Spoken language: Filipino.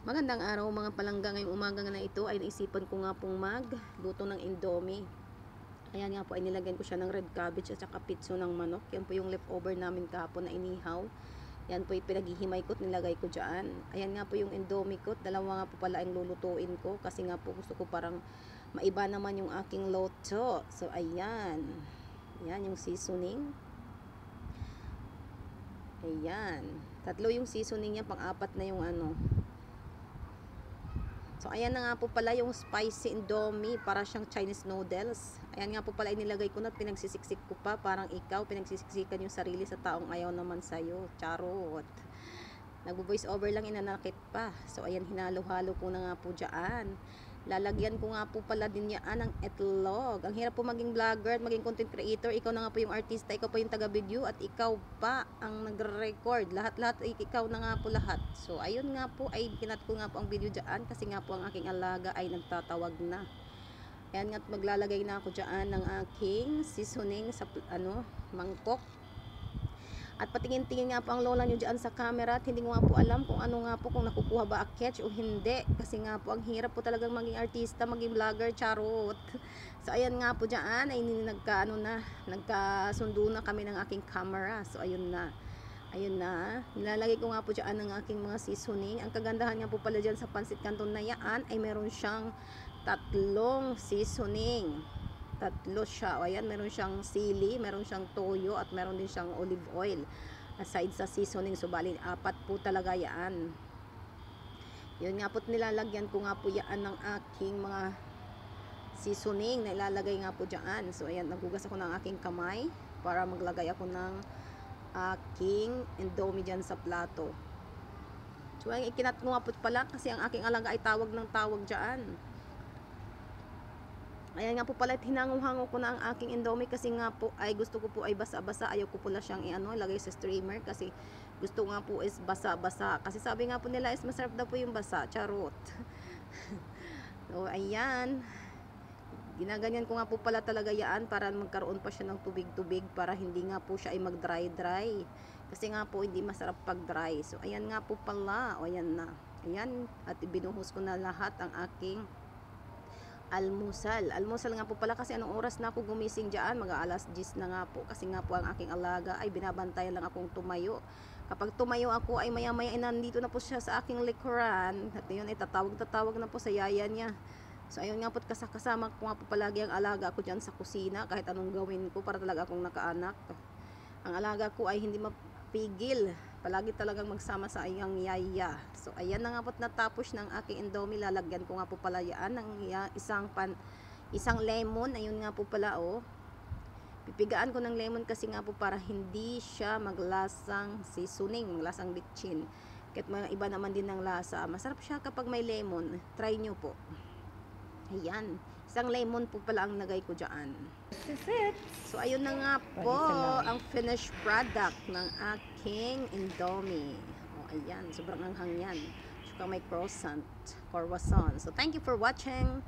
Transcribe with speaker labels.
Speaker 1: Magandang araw mga palangga, ngayong umaga na ito ay naisipan ko nga pong magluto ng Indomie. Ayan nga po ay nilagyan ko siya ng red cabbage at saka pitso ng manok. Yan po yung leftover namin kahapon na inihaw. Yan po yung pinaghihimay ko at nilagay ko dyan. Ayan nga po yung Indomie ko. Dalawa nga po pala ang lulutuin ko kasi nga po gusto ko parang maiba naman yung aking loto. So ayan. Ayan yung seasoning. Ayan. Tatlo yung seasoning niya, pang-apat na yung ano. So, ayan na nga po pala yung spicy Indomie, para siyang Chinese noodles. Ayan nga po pala, inilagay ko na, pinagsisiksik ko pa, parang ikaw, pinagsisiksikan yung sarili sa taong ayaw naman sa'yo. Charot. Nagbo-voice over lang, inanakit pa. So, ayan, hinalo-halo ko na nga po dyan. Lalagyan ko nga po pala din yan ng itlog. Ang hirap po maging vlogger at maging content creator. Ikaw na nga po yung artista, ikaw pa yung taga-video, at ikaw pa ang nagre-record. Lahat-lahat, ikaw na nga po lahat. So, ayun nga po, ay kinat ko nga po ang video dyan kasi nga po ang aking alaga ay nagtatawag na. Ayan nga, maglalagay na ako dyan ng aking seasoning sa mangkok. At patingin-tingin nga po ang lola nyo dyan sa camera at hindi ko nga po alam kung ano nga po, kung nakukuha ba a catch o hindi. Kasi nga po ang hirap po talagang maging artista, maging vlogger, charot. So ayan nga po dyan ay nagkasundo na kami ng aking camera. So ayun na. Ayun na. Nilalagay ko nga po dyan ng aking mga seasoning. Ang kagandahan nga po pala dyan sa Pansit Canton na yan ay meron siyang tatlong seasoning. Tatlo siya. O ayan, meron siyang sili, meron siyang toyo, at meron din siyang olive oil. Aside sa seasoning, so bali, apat po talaga yan. Yun nga po't nilalagyan ko nga po yan ng aking mga seasoning na ilalagay nga po dyan. So ayan, naghugas ako ng aking kamay para maglagay ako ng aking Indomie dyan sa plato. So ayan, ikinat ko nga po pala kasi ang aking alaga ay tawag ng tawag dyan. Ayan nga po pala, hinango-hango ko na ang aking Indomie kasi nga po ay gusto ko po ay basa-basa. Ayaw ko pala siyang ilagay sa streamer kasi gusto nga po is basa-basa. Kasi sabi nga po nila is masarap daw po yung basa. Charot. So ayan. Ginaganyan ko nga po pala talaga yan para magkaroon pa siya ng tubig-tubig para hindi nga po siya ay mag-dry-dry. Kasi nga po hindi masarap pag-dry. So ayan nga po pala. O ayan na. Ayan. At ibinuhos ko na lahat ang aking almusal. Almusal nga po pala kasi anong oras na ako gumising dyan? Mag-aalas 10 na nga po. Kasi nga po ang aking alaga ay binabantayan lang akong tumayo. Kapag tumayo ako ay maya-maya nandito na po siya sa aking likuran. At yun ay tatawag na po sa yaya niya. So ayun nga po, kasama ko nga po palagi ang alaga ko dyan sa kusina. Kahit anong gawin ko para talaga akong nakaanak. Ang alaga ko ay hindi mapigil. Palagi talagang magsama sa iyang yaya. So ayan na nga po't natapos ng aking Indomie. Lalagyan ko nga po pala yan ng isang lemon. Ayun nga po pala, oh. Pipigaan ko ng lemon kasi nga po para hindi siya maglasang seasoning, maglasang bitchin. Kahit mga iba naman din ng lasa. Masarap siya kapag may lemon. Try nyo po. Ayan. Isang lemon po pala ang nagay ko dyan.
Speaker 2: This is it.
Speaker 1: So, ayun na nga po ang finished product ng aking Indomie. O, ayan. Sobrang anghang yan. Saka may croissant. So, thank you for watching.